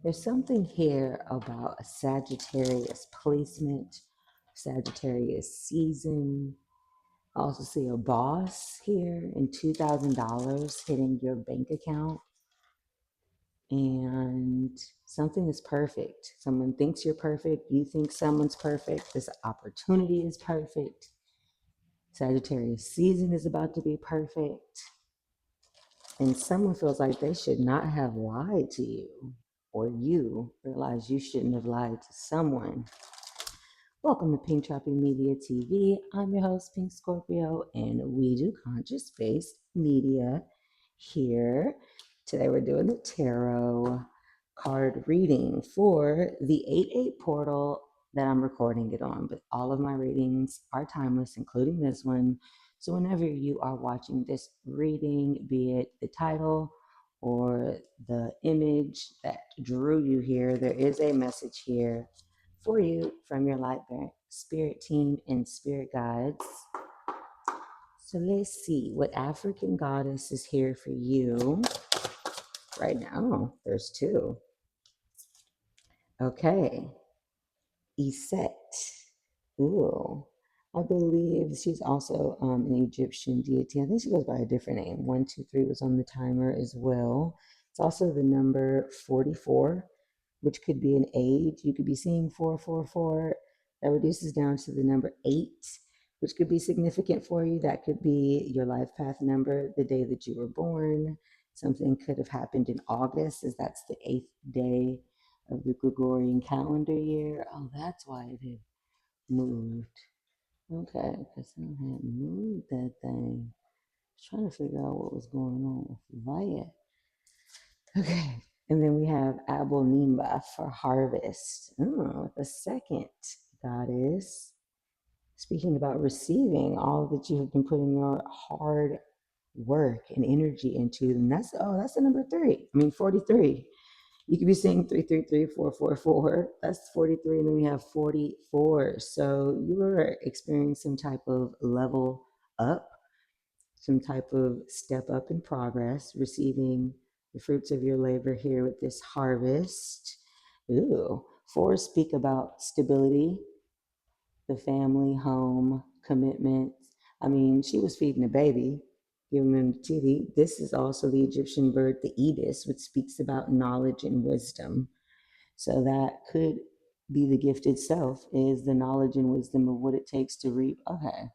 There's something here about a Sagittarius placement, Sagittarius season. I also see a boss here and $2,000 hitting your bank account. And something is perfect. Someone thinks you're perfect. You think someone's perfect. This opportunity is perfect. Sagittarius season is about to be perfect. And someone feels like they should not have lied to you, or you realize you shouldn't have lied to someone. Welcome to Pink Tropi Media TV. I'm your host, Pink Scorpio, and we do conscious based media here. Today we're doing the tarot card reading for the 8-8 portal that I'm recording it on. But all of my readings are timeless, including this one. So whenever you are watching this reading, be it the title or the image that drew you here, there is a message here for you from your light bearing spirit team and spirit guides. So let's see what African goddess is here for you right now. Oh, there's two. Okay. Iset. Ooh. I believe she's also an Egyptian deity. I think she goes by a different name. 123 was on the timer as well. It's also the number 44, which could be an age. You could be seeing 444. That reduces down to the number 8, which could be significant for you. That could be your life path number, the day that you were born. Something could have happened in August, as that's the 8th day of the Gregorian calendar year. Oh, that's why it had moved. Okay, because I had moved that thing. I was trying to figure out what was going on with Via. Okay, and then we have Abel Nimba for harvest. Oh, the second goddess. Speaking about receiving all that you have been putting your hard work and energy into, and that's the number 3. I mean 43. You could be saying 333, 444. That's 43. And then we have 44. So you are experiencing some type of level up, some type of step up in progress, receiving the fruits of your labor here with this harvest. Ooh. 4 speak about stability, the family, home, commitment. I mean, she was feeding a baby, giving him the titty. This is also the Egyptian bird, the ibis, which speaks about knowledge and wisdom. So that could be the gift itself, is the knowledge and wisdom of what it takes to reap. Okay.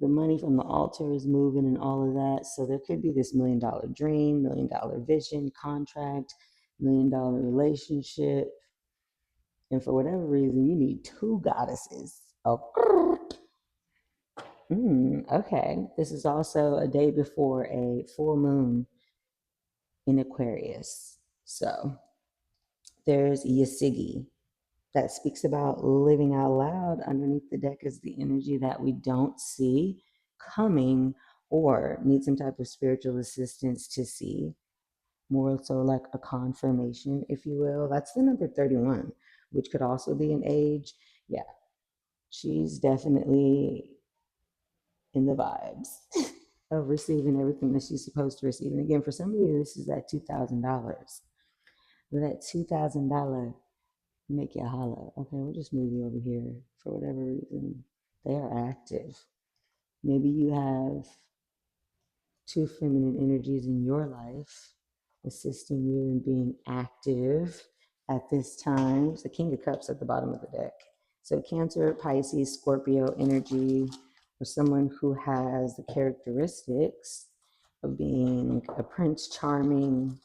The money from the altar is moving and all of that. So there could be this $1 million dream, $1 million vision, contract, $1 million relationship. And for whatever reason, you need 2 goddesses. Oh, okay. This is also a day before a full moon in Aquarius. So there's Yasigi, that speaks about living out loud. Underneath the deck is the energy that we don't see coming or need some type of spiritual assistance to see. More so like a confirmation, if you will. That's the number 31, which could also be an age. Yeah, she's definitely in the vibes of receiving everything that she's supposed to receive. And again, for some of you, this is that $2,000. That $2,000 make you holler. Okay, we'll just move you over here for whatever reason. They are active. Maybe you have 2 feminine energies in your life assisting you in being active at this time. It's the King of Cups at the bottom of the deck. So Cancer, Pisces, Scorpio energy, or someone who has the characteristics of being a Prince Charming,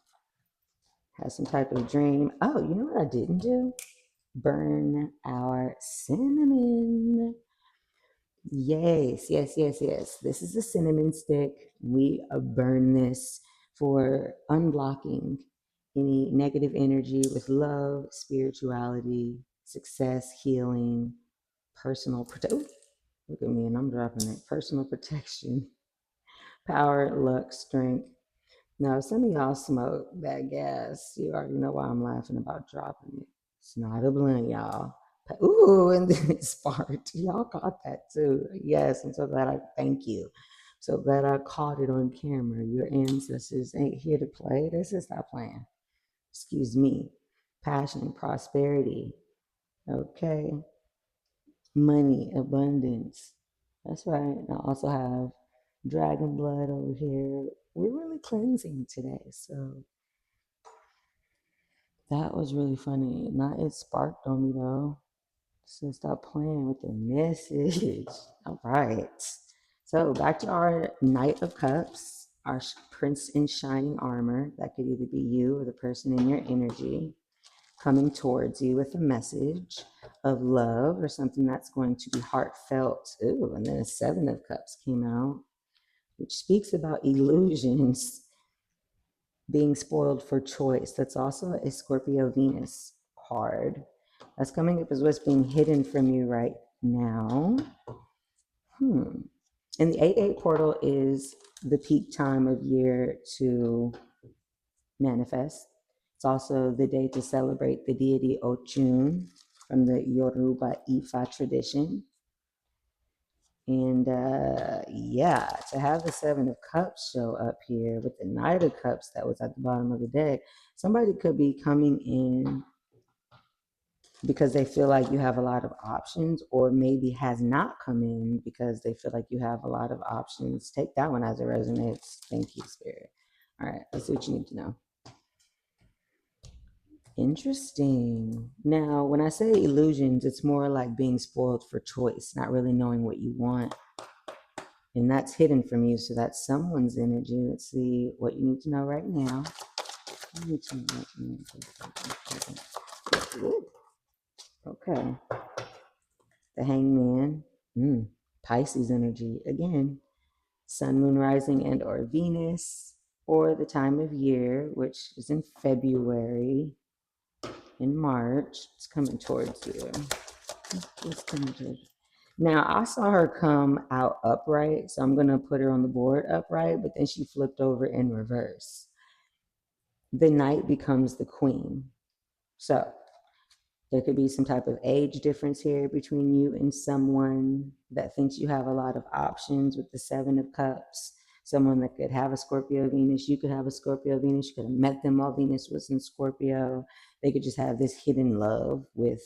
has some type of dream. Oh, you know what I didn't do? Burn our cinnamon. Yes, yes, yes, yes. This is a cinnamon stick. We burn this for unblocking any negative energy with love, spirituality, success, healing, personal protection. Look at me, and I'm dropping it. Personal protection, power, luck, strength. Now, if some of y'all smoke that gas, you already know why I'm laughing about dropping it. It's not a blunt, y'all. Ooh, and then it sparked. Y'all caught that too. Yes, I'm so glad. I thank you. So glad I caught it on camera. Your ancestors ain't here to play. They said stop playing. Excuse me. passion, prosperity. Okay. Money, abundance. That's right. And I also have dragon blood over here. We're really cleansing today. So that was really funny. Not it sparked on me though. So stop playing with the message. All right. So back to our Knight of Cups, our Prince in shining armor. That could either be you or the person in your energy coming towards you with a message of love or something that's going to be heartfelt. Ooh, and then a Seven of Cups came out, which speaks about illusions being spoiled for choice. That's also a Scorpio Venus card. That's coming up as what's being hidden from you right now. And the 8-8 portal is the peak time of year to manifest. It's also the day to celebrate the deity Ochun from the Yoruba Ifa tradition. And yeah, to have the Seven of Cups show up here with the Knight of Cups that was at the bottom of the deck, somebody could be coming in because they feel like you have a lot of options, or maybe has not come in because they feel like you have a lot of options. Take that one as it resonates. Thank you, Spirit. All right, let's see what you need to know. Interesting. Now, when I say illusions, it's more like being spoiled for choice, not really knowing what you want. And that's hidden from you. So that's someone's energy. Let's see what you need to know right now. Okay. The Hangman. Pisces energy again. Sun, Moon, Rising, and or Venus, or the time of year, which is in February. In March, it's coming towards you. It's coming towards you. Now, I saw her come out upright, so I'm going to put her on the board upright, but then she flipped over in reverse. The knight becomes the queen. So there could be some type of age difference here between you and someone that thinks you have a lot of options with the Seven of Cups. Someone that could have a Scorpio Venus. You could have a Scorpio Venus. You could have met them while Venus was in Scorpio. They could just have this hidden love with,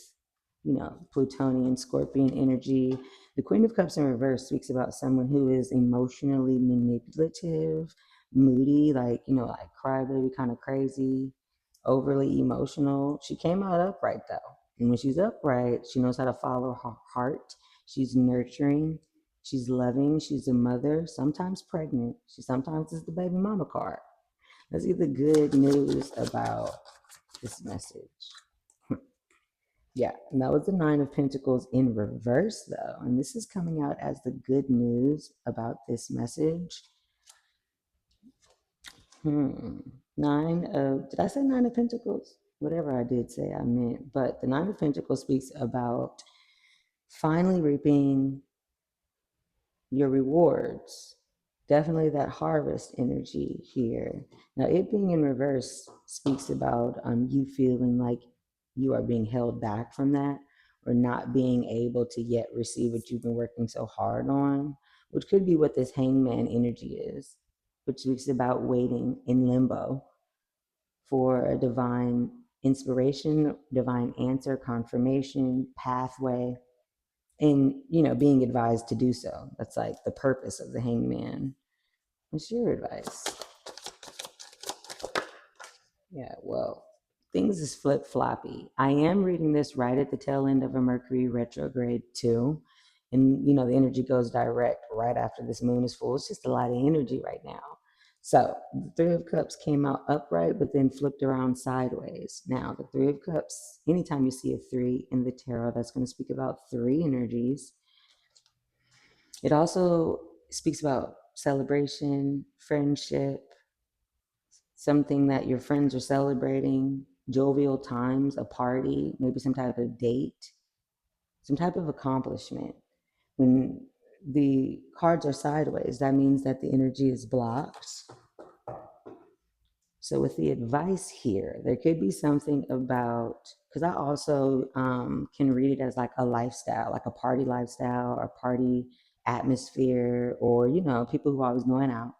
Plutonian, Scorpion energy. The Queen of Cups in reverse speaks about someone who is emotionally manipulative, moody, like crybaby, kind of crazy, overly emotional. She came out upright though. And when she's upright, she knows how to follow her heart. She's nurturing. She's loving. She's a mother, sometimes pregnant. She sometimes is the baby mama card. Let's get the good news about this message. Yeah, and that was the Nine of Pentacles in reverse, though. And this is coming out as the good news about this message. Did I say Nine of Pentacles? Whatever I did say, I meant. But the Nine of Pentacles speaks about finally reaping your rewards. Definitely that harvest energy here. Now, it being in reverse speaks about you feeling like you are being held back from that, or not being able to yet receive what you've been working so hard on, which could be what this hangman energy is, which speaks about waiting in limbo for a divine inspiration, divine answer, confirmation, pathway, and being advised to do so. That's like the purpose of the hangman. What's your advice? Yeah, well, things is flip floppy. I am reading this right at the tail end of a Mercury retrograde too. And the energy goes direct right after this moon is full. It's just a lot of energy right now. So the Three of Cups came out upright, but then flipped around sideways. Now, the Three of Cups, anytime you see a three in the tarot, that's going to speak about three energies. It also speaks about celebration, friendship, something that your friends are celebrating, jovial times, a party, maybe some type of date, some type of accomplishment. When the cards are sideways, that means that the energy is blocked. So with the advice here, there could be something about, because I also can read it as like a lifestyle, like a party lifestyle or party atmosphere, or, people who are always going out,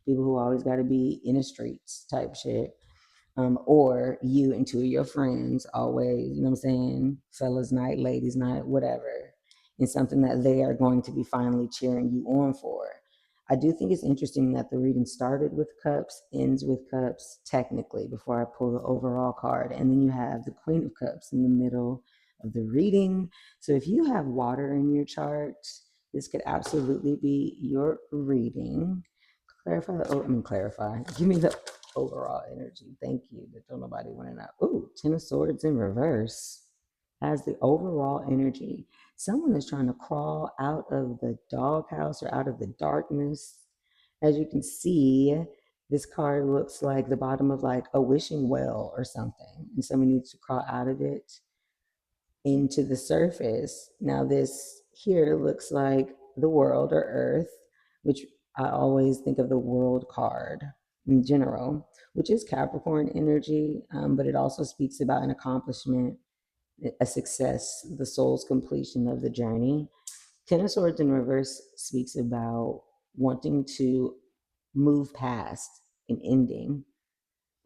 people who always got to be in the streets type shit. or you and two of your friends always, you know what I'm saying, fellas night, ladies night, whatever, and something that they are going to be finally cheering you on for. I do think it's interesting that the reading started with cups, ends with cups, technically, before I pull the overall card. And then you have the Queen of Cups in the middle of the reading. So if you have water in your chart, this could absolutely be your reading. Clarify the, I mean, clarify. Give me the overall energy. Thank you. That don't nobody want to know. Ooh, Ten of Swords in reverse as the overall energy. Someone is trying to crawl out of the doghouse or out of the darkness. As you can see, this card looks like the bottom of like a wishing well or something, and someone needs to crawl out of it into the surface. Now, this here looks like the world or earth, which I always think of the world card in general, which is Capricorn energy, but it also speaks about an accomplishment, a success, the soul's completion of the journey. Ten of Swords in reverse speaks about wanting to move past an ending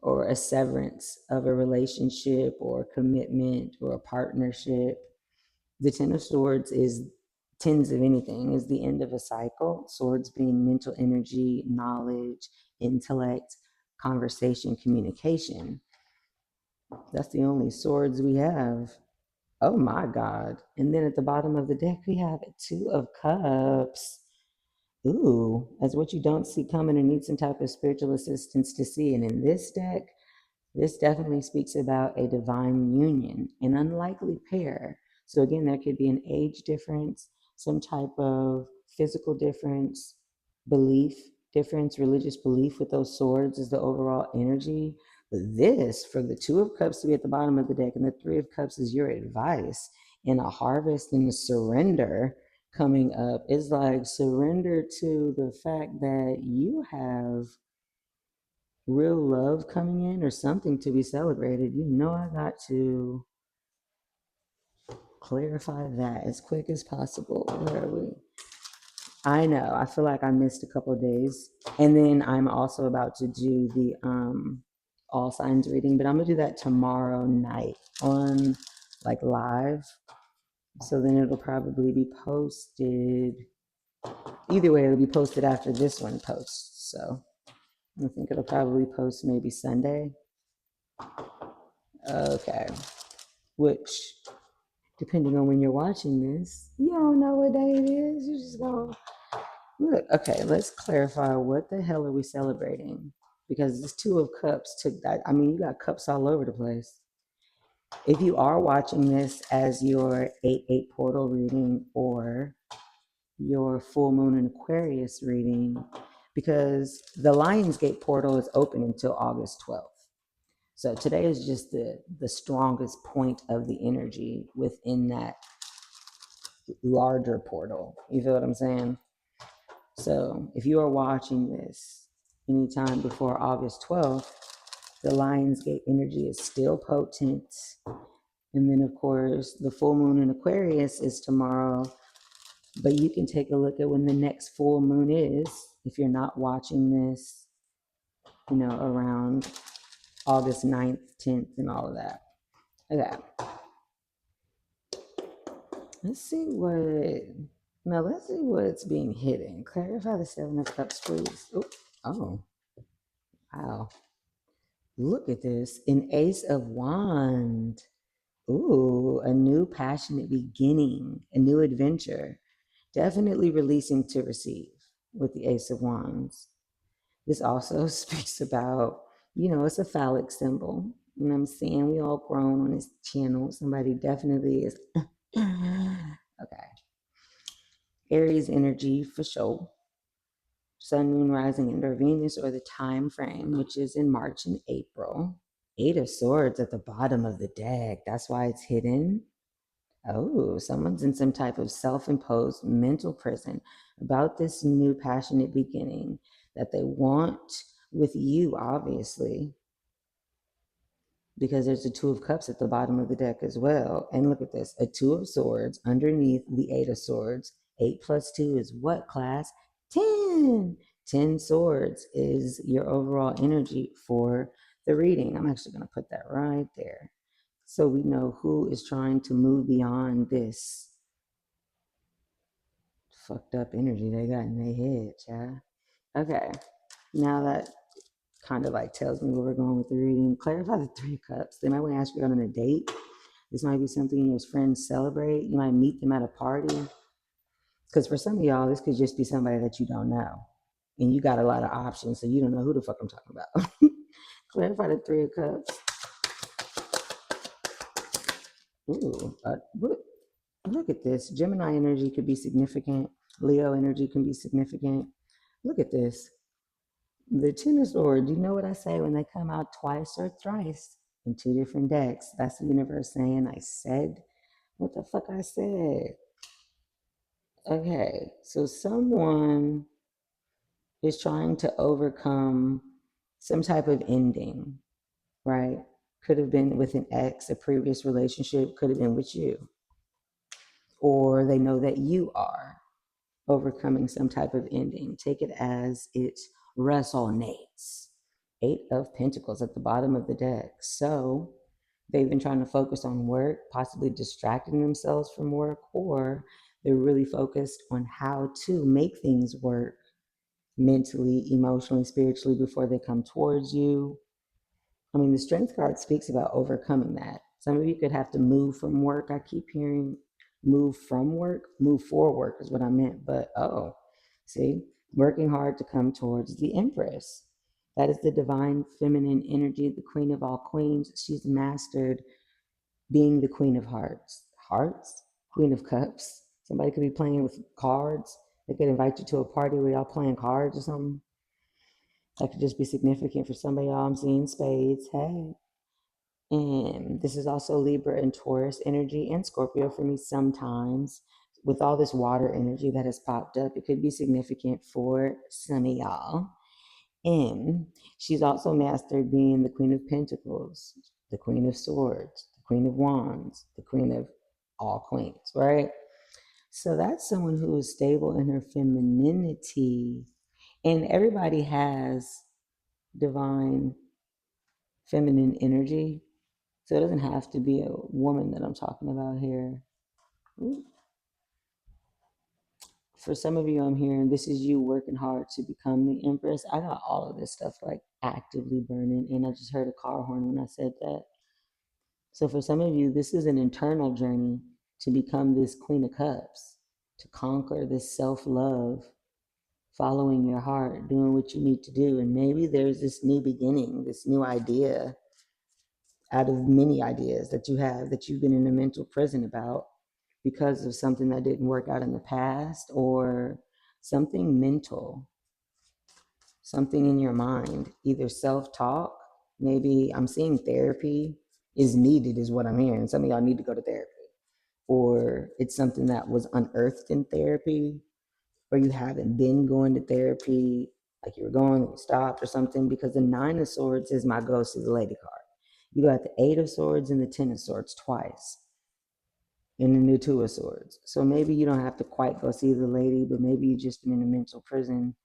or a severance of a relationship or commitment or a partnership. The Ten of Swords is tens of anything, is the end of a cycle. Swords being mental energy, knowledge, intellect, conversation, communication. That's the only swords we have. Oh my God. And then at the bottom of the deck, we have a Two of Cups. Ooh, as what you don't see coming and need some type of spiritual assistance to see. And in this deck, this definitely speaks about a divine union, an unlikely pair. So, again, there could be an age difference, some type of physical difference, belief difference, religious belief with those swords is the overall energy. But this, for the Two of Cups to be at the bottom of the deck, and the Three of Cups is your advice, and a harvest and a surrender coming up is like surrender to the fact that you have real love coming in or something to be celebrated. You know, I got to clarify that as quick as possible. Where are we? I know. I feel like I missed a couple of days. And then I'm also about to do the all signs reading, but I'm gonna do that tomorrow night on like live. So then it'll probably be posted. Either way, it'll be posted after this one posts. So I think it'll probably post maybe Sunday. Okay. Which, depending on when you're watching this, you don't know what day it is. You just go, look, okay, let's clarify what the hell are we celebrating? Because this Two of Cups took that. I mean, you got cups all over the place. If you are watching this as your 8-8 portal reading or your full moon and Aquarius reading, because the Lionsgate portal is open until August 12th. So today is just the strongest point of the energy within that larger portal. You feel what I'm saying? So if you are watching this anytime before August 12th, the Lionsgate energy is still potent. And then, of course, the full moon in Aquarius is tomorrow. But you can take a look at when the next full moon is if you're not watching this, you know, around August 9th, 10th, and all of that. Okay. Let's see what's being hidden. Clarify the Seven of Cups, please. Ooh, oh, wow. Look at this. An Ace of Wands. Ooh, a new passionate beginning, a new adventure. Definitely releasing to receive with the Ace of Wands. This also speaks about, you know, it's a phallic symbol. You know what I'm saying? We all grown on this channel. Somebody definitely is. Okay. Aries energy for sure. Sun, Moon, Rising, and Venus, or the time frame, which is in March and April. Eight of Swords at the bottom of the deck. That's why it's hidden. Oh, someone's in some type of self-imposed mental prison about this new passionate beginning that they want with you, obviously, because there's a Two of Cups at the bottom of the deck as well. And look at this, a Two of Swords underneath the Eight of Swords. 8 plus 2 is what, class? 10. 10 swords is your overall energy for the reading. I'm actually going to put that right there so we know who is trying to move beyond this fucked up energy they got in their head, child. Okay, now that kind of like tells me where we're going with the reading. Clarify the Three of Cups. They might want to ask you out on a date. This might be something your friends celebrate. You might meet them at a party. Because for some of y'all, this could just be somebody that you don't know. And you got a lot of options, so you don't know who the fuck I'm talking about. Clarify the Three of Cups. Ooh, look at this. Gemini energy could be significant. Leo energy can be significant. Look at this. The Ten of Swords, you know what I say when they come out twice or thrice in two different decks? That's the universe saying I said what the fuck I said. Okay, so someone is trying to overcome some type of ending, right? Could have been with an ex, a previous relationship, could have been with you. Or they know that you are overcoming some type of ending. Take it as it resonates. Eight of Pentacles at the bottom of the deck. So they've been trying to focus on work, possibly distracting themselves from work, or they're really focused on how to make things work mentally, emotionally, spiritually before they come towards you. I mean, the Strength card speaks about overcoming that. Some of you could have to move from work. I keep hearing move from work, move for work is what I meant. But oh, see, working hard to come towards the Empress. That is the divine feminine energy, the queen of all queens. She's mastered being the queen of hearts. Hearts? Queen of cups. Somebody could be playing with cards. They could invite you to a party where y'all playing cards or something. That could just be significant for somebody. Y'all, I'm seeing spades. Hey. And this is also Libra and Taurus energy and Scorpio for me sometimes. With all this water energy that has popped up, it could be significant for some of y'all. And she's also mastered being the Queen of Pentacles, the Queen of Swords, the Queen of Wands, the Queen of all queens, right? So that's someone who is stable in her femininity. And everybody has divine feminine energy. So it doesn't have to be a woman that I'm talking about here. For some of you, I'm hearing this is you working hard to become the Empress. I got all of this stuff like actively burning, and I just heard a car horn when I said that. So for some of you, this is an internal journey to become this Queen of Cups, to conquer this self-love, following your heart, doing what you need to do. And maybe there's this new beginning, this new idea out of many ideas that you have that you've been in a mental prison about because of something that didn't work out in the past or something mental, something in your mind, either self-talk, maybe I'm seeing therapy is needed is what I'm hearing. Some of y'all need to go to therapy, or it's something that was unearthed in therapy, or you haven't been going to therapy, like you were going and stopped or something, because the Nine of Swords is my ghost of the lady card. You got the Eight of Swords and the Ten of Swords twice in the new Two of Swords. So maybe you don't have to quite go see the lady, but maybe you just been in a mental prison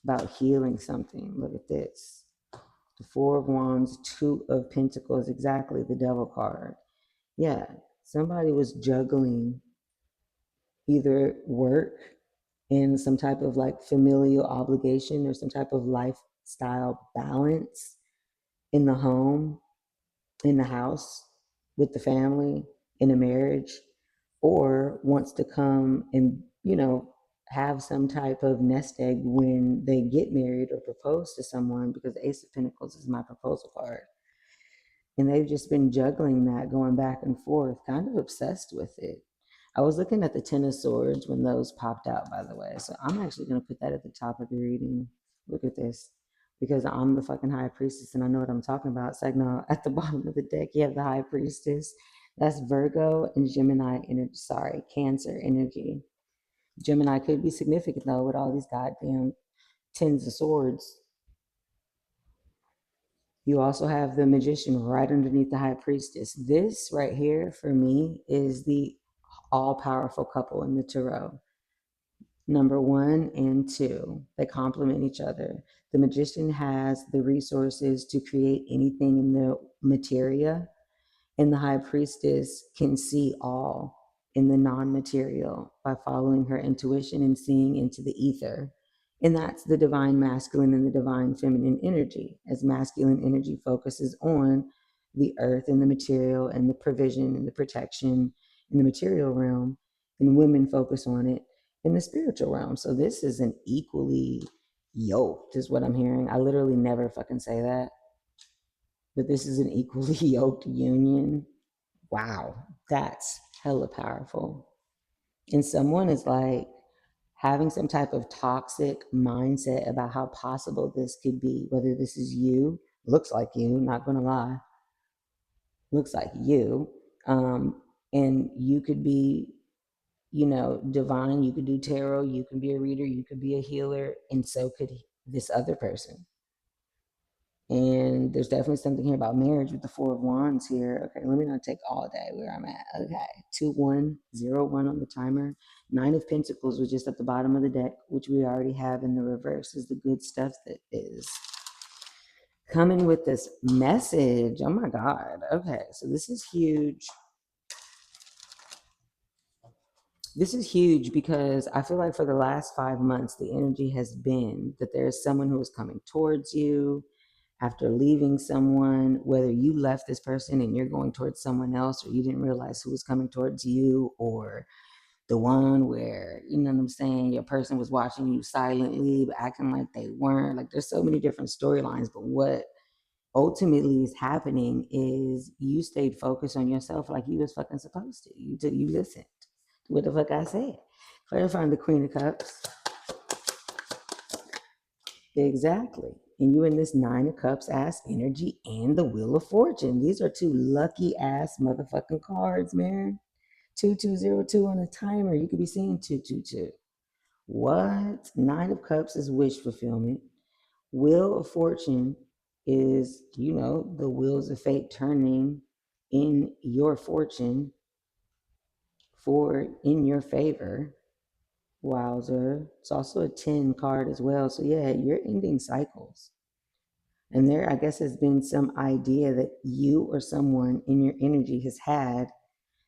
about healing something. Look at this. The Four of Wands, Two of Pentacles, exactly the Devil card. Yeah, somebody was juggling either work and some type of like familial obligation or some type of lifestyle balance in the home, in the house, with the family, in a marriage, or wants to come and, have some type of nest egg when they get married or propose to someone, because the Ace of Pentacles is my proposal card. And they've just been juggling that, going back and forth, kind of obsessed with it. I was looking at the Ten of Swords when those popped out, by the way. So I'm actually going to put that at the top of the reading. Look at this. Because I'm the fucking High Priestess and I know what I'm talking about. It's like, no, at the bottom of the deck, you have the High Priestess. That's Virgo and Gemini energy. Sorry, Cancer energy. Gemini could be significant, though, with all these goddamn Tens of Swords. You also have the Magician right underneath the High Priestess. This right here, for me, is the all-powerful couple in the tarot. Number 1 and 2, they complement each other. The magician has the resources to create anything in the materia, and the high priestess can see all in the non material by following her intuition and seeing into the ether. And that's the divine masculine and the divine feminine energy, as masculine energy focuses on the earth and the material and the provision and the protection in the material realm, and women focus on it in the spiritual realm. So this is an equally yoked, is what I'm hearing. I literally never fucking say that, but this is an equally yoked union. Wow, that's hella powerful. And someone is like having some type of toxic mindset about how possible this could be, whether this is you, looks like you, not gonna lie, looks like you. And you could be, divine, you could do tarot, you can be a reader, you could be a healer, and so could this other person. And there's definitely something here about marriage with the Four of Wands here. Okay, let me not take all day where I'm at. Okay, 2101 on the timer. Nine of Pentacles was just at the bottom of the deck, which we already have in the reverse, is the good stuff that is coming with this message. Oh my God. Okay, so this is huge. This is huge because I feel like for the last 5 months, the energy has been that there is someone who is coming towards you after leaving someone, whether you left this person and you're going towards someone else, or you didn't realize who was coming towards you, or the one where, you know what I'm saying, your person was watching you silently, but acting like they weren't. Like, there's so many different storylines, but what ultimately is happening is you stayed focused on yourself like you was fucking supposed to. You listened to what the fuck I said. Clarifying the Queen of Cups. Exactly. And you in this Nine of Cups ass energy and the Wheel of Fortune. These are two lucky ass motherfucking cards, man. 2202 on a timer. You could be seeing 222. What? Nine of Cups is wish fulfillment. Wheel of Fortune is, the wheels of fate turning in your fortune for in your favor. Wowzer. It's also a 10 card as well. So yeah, you're ending cycles. And there, I guess, has been some idea that you or someone in your energy has had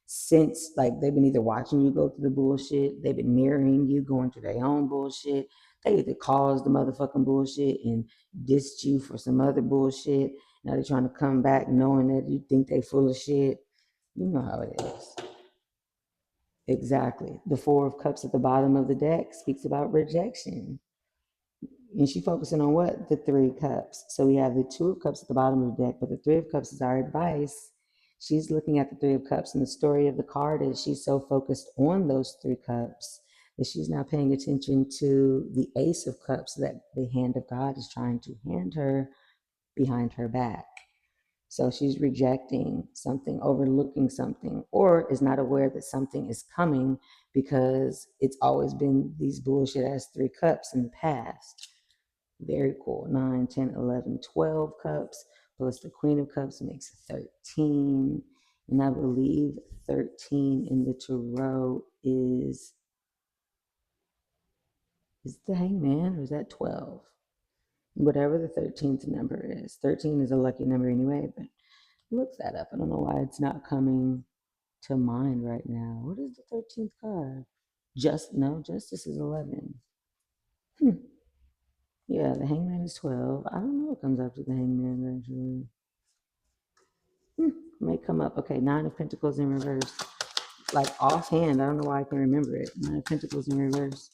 since, like, they've been either watching you go through the bullshit, they've been mirroring you going through their own bullshit, they either caused the motherfucking bullshit and dissed you for some other bullshit. Now they're trying to come back knowing that you think they full of shit. You know how it is. Exactly. The Four of Cups at the bottom of the deck speaks about rejection. And she focusing on what? The Three of Cups. So we have the Two of Cups at the bottom of the deck, but the Three of Cups is our advice. She's looking at the Three of Cups, and the story of the card is she's so focused on those three cups that she's now paying attention to the Ace of Cups that the hand of God is trying to hand her behind her back. So she's rejecting something, overlooking something, or is not aware that something is coming because it's always been these bullshit ass three cups in the past. Very cool. 9, 10, 11, 12 cups plus the Queen of Cups makes 13. And I believe 13 in the tarot is the Hangman, or is that 12? Whatever the 13th number is. 13 is a lucky number anyway, but look that up. I don't know why it's not coming to mind right now. What is the 13th card? Justice is 11. Yeah, the Hangman is 12. I don't know what comes after the Hangman, actually. May come up. Okay, Nine of Pentacles in reverse. Like offhand, I don't know why I can remember it. Nine of Pentacles in reverse.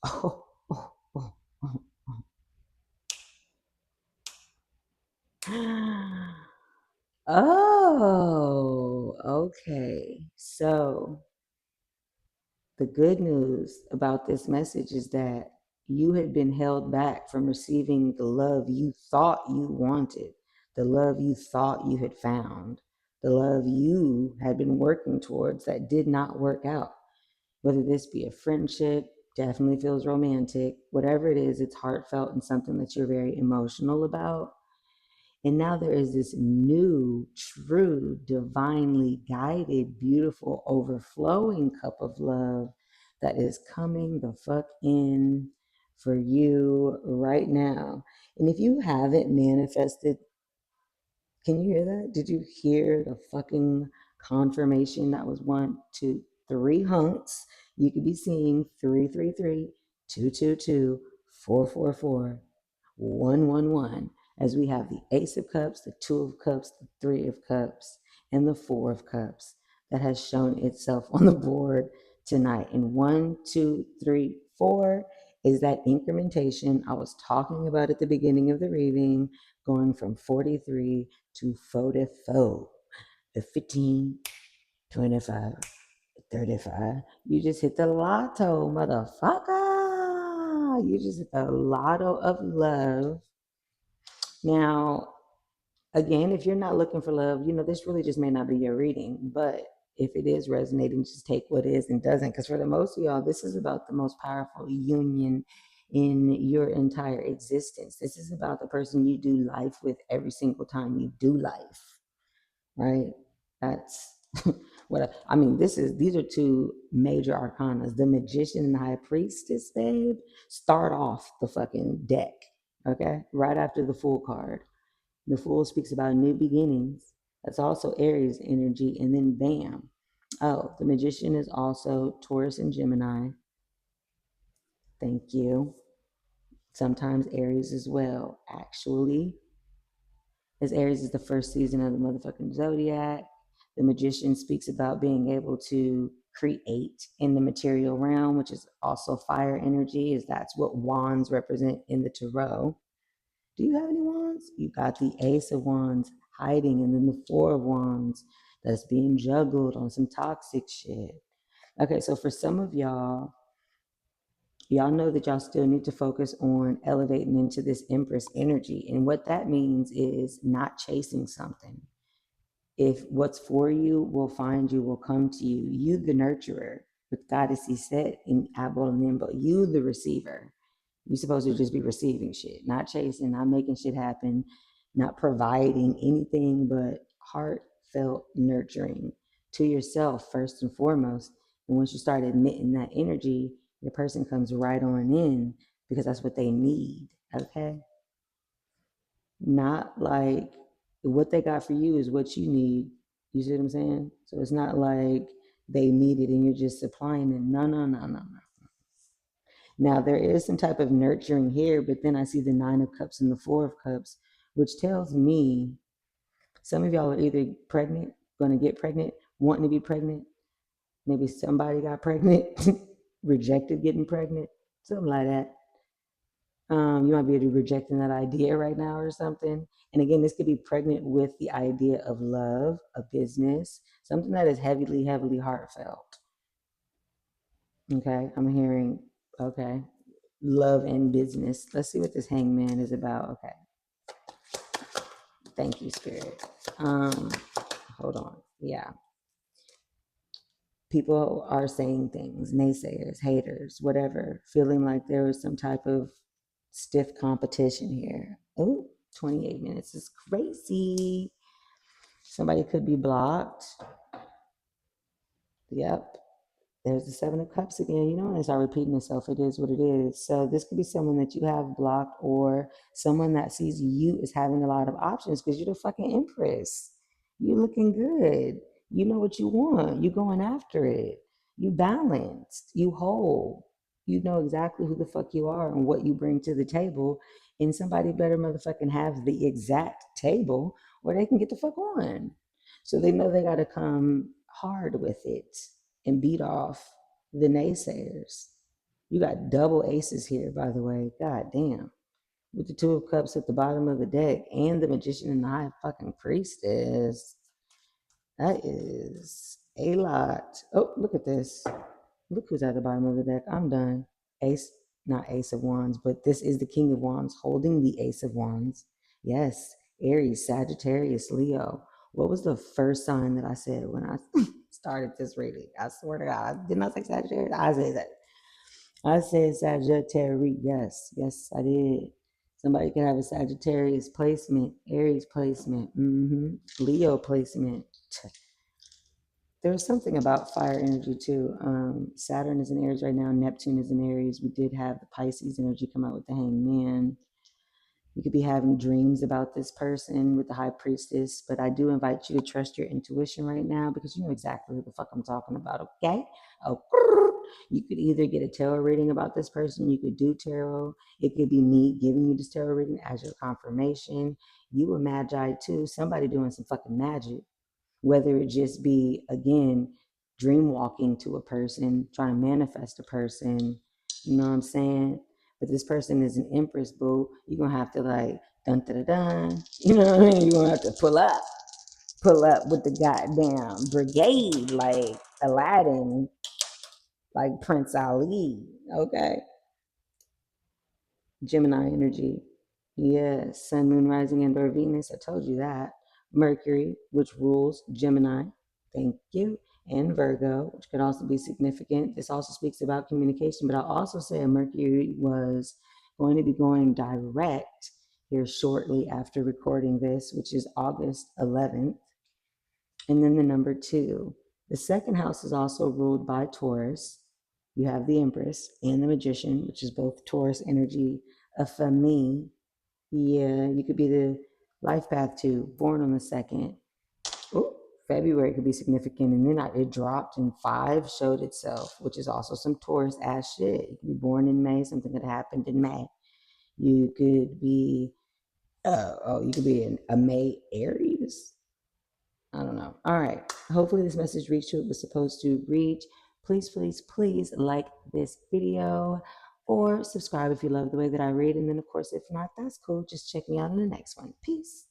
Oh, oh, oh, oh, oh. Oh, okay. So the good news about this message is that you had been held back from receiving the love you thought you wanted, the love you thought you had found, the love you had been working towards that did not work out. Whether this be a friendship, definitely feels romantic, whatever it is, it's heartfelt and something that you're very emotional about. And now there is this new, true, divinely guided, beautiful, overflowing cup of love that is coming the fuck in for you right now. And if you haven't manifested, can you hear that? Did you hear the fucking confirmation? That was one, two, three hunks. You could be seeing 333, 222, 444, 111, as we have the Ace of Cups, the Two of Cups, the Three of Cups, and the Four of Cups that has shown itself on the board tonight. And one, two, three, four is that incrementation I was talking about at the beginning of the reading, going from 43 to 44, the 15, 25, 35. You just hit the lotto, motherfucker. You just hit the lotto of love. Now, again, if you're not looking for love, this really just may not be your reading. But if it is resonating, just take what is and doesn't. Because for the most of y'all, this is about the most powerful union in your entire existence. This is about the person you do life with every single time you do life, right? That's I mean. These are two major arcanas. The Magician and the High Priestess, babe, start off the fucking deck, okay? Right after the Fool card. The Fool speaks about new beginnings. That's also Aries energy. And then bam. Oh, the Magician is also Taurus and Gemini. Thank you. Sometimes Aries as well, actually. As Aries is the first season of the motherfucking zodiac. The Magician speaks about being able to create in the material realm, which is also fire energy, as that's what wands represent in the tarot. Do you have any wands? You got the Ace of Wands hiding, and then the Four of Wands that's being juggled on some toxic shit. Okay, so for some of y'all know that y'all still need to focus on elevating into this Empress energy. And what that means is not chasing something. If what's for you will find you, will come to you, you the nurturer, with Goddess said in Abel Nimbo, you the receiver. You're supposed to just be receiving shit, not chasing, not making shit happen, not providing anything but heartfelt nurturing to yourself first and foremost. And once you start admitting that energy, your person comes right on in because that's what they need. Okay? Not like what they got for you is what you need. You see what I'm saying? So it's not like they need it and you're just supplying it. No, no, no, no, no. Now, there is some type of nurturing here, but then I see the Nine of Cups and the Four of Cups, which tells me some of y'all are either pregnant, going to get pregnant, wanting to be pregnant. Maybe somebody got pregnant, rejected getting pregnant, something like that. You might be rejecting that idea right now or something. And again, this could be pregnant with the idea of love, a business, something that is heavily, heavily heartfelt. Okay, I'm hearing, okay, love and business. Let's see what this hangman is about. Okay. Thank you, Spirit. Hold on. Yeah. People are saying things, naysayers, haters, whatever, feeling like there was some type of stiff competition here. Oh, 28 minutes is crazy. Somebody could be blocked. Yep. There's the Seven of Cups again. When it's not repeating itself, it is what it is. So this could be someone that you have blocked or someone that sees you as having a lot of options because you're the fucking Empress. You looking good. You know what you want. You going after it. You balanced. You whole. You know exactly who the fuck you are and what you bring to the table. And somebody better motherfucking have the exact table or they can get the fuck on. So they know they got to come hard with it and beat off the naysayers. You got double aces here, by the way. God damn. With the Two of Cups at the bottom of the deck and the Magician and the High fucking Priestess. That is a lot. Oh, look at this. Look who's at the bottom of the deck. I'm done. Ace, not Ace of Wands, but this is the King of Wands holding the Ace of Wands. Yes, Aries, Sagittarius, Leo. What was the first sign that I said when I started this reading? I swear to God, did not say Sagittarius. I said Sagittarius. Yes, I did. Somebody could have a Sagittarius placement, Aries placement, Leo placement. There's something about fire energy too. Saturn is in Aries right now. Neptune is in Aries. We did have the Pisces energy come out with the Hangman. You could be having dreams about this person with the High Priestess, but I do invite you to trust your intuition right now because you know exactly who the fuck I'm talking about, okay? Oh, you could either get a tarot reading about this person, you could do tarot. It could be me giving you this tarot reading as your confirmation. You a magi too, somebody doing some fucking magic, whether it just be, again, dream walking to a person, trying to manifest a person, you know what I'm saying? But this person is an empress, boo. You're gonna have to like dun dun dun dun. You know what I mean? You're gonna have to pull up with the goddamn brigade, like Aladdin, like Prince Ali. Okay. Gemini energy. Yes, Sun, Moon, Rising, and or Venus. I told you that. Mercury, which rules Gemini. Thank you. And Virgo, which could also be significant. This also speaks about communication, but I'll also say Mercury was going to be going direct here shortly after recording this, which is August 11th. And then the number two. The second house is also ruled by Taurus. You have the Empress and the Magician, which is both Taurus energy. A famille. Yeah, you could be the life path too, born on the second. Oh, February could be significant. And then it dropped and five showed itself, which is also some Taurus ass shit. You could be born in May, something that happened in May. You could be, you could be a May Aries. I don't know. All right. Hopefully this message reached who it was supposed to reach. Please, please, please like this video or subscribe if you love the way that I read. And then, of course, if not, that's cool. Just check me out in the next one. Peace.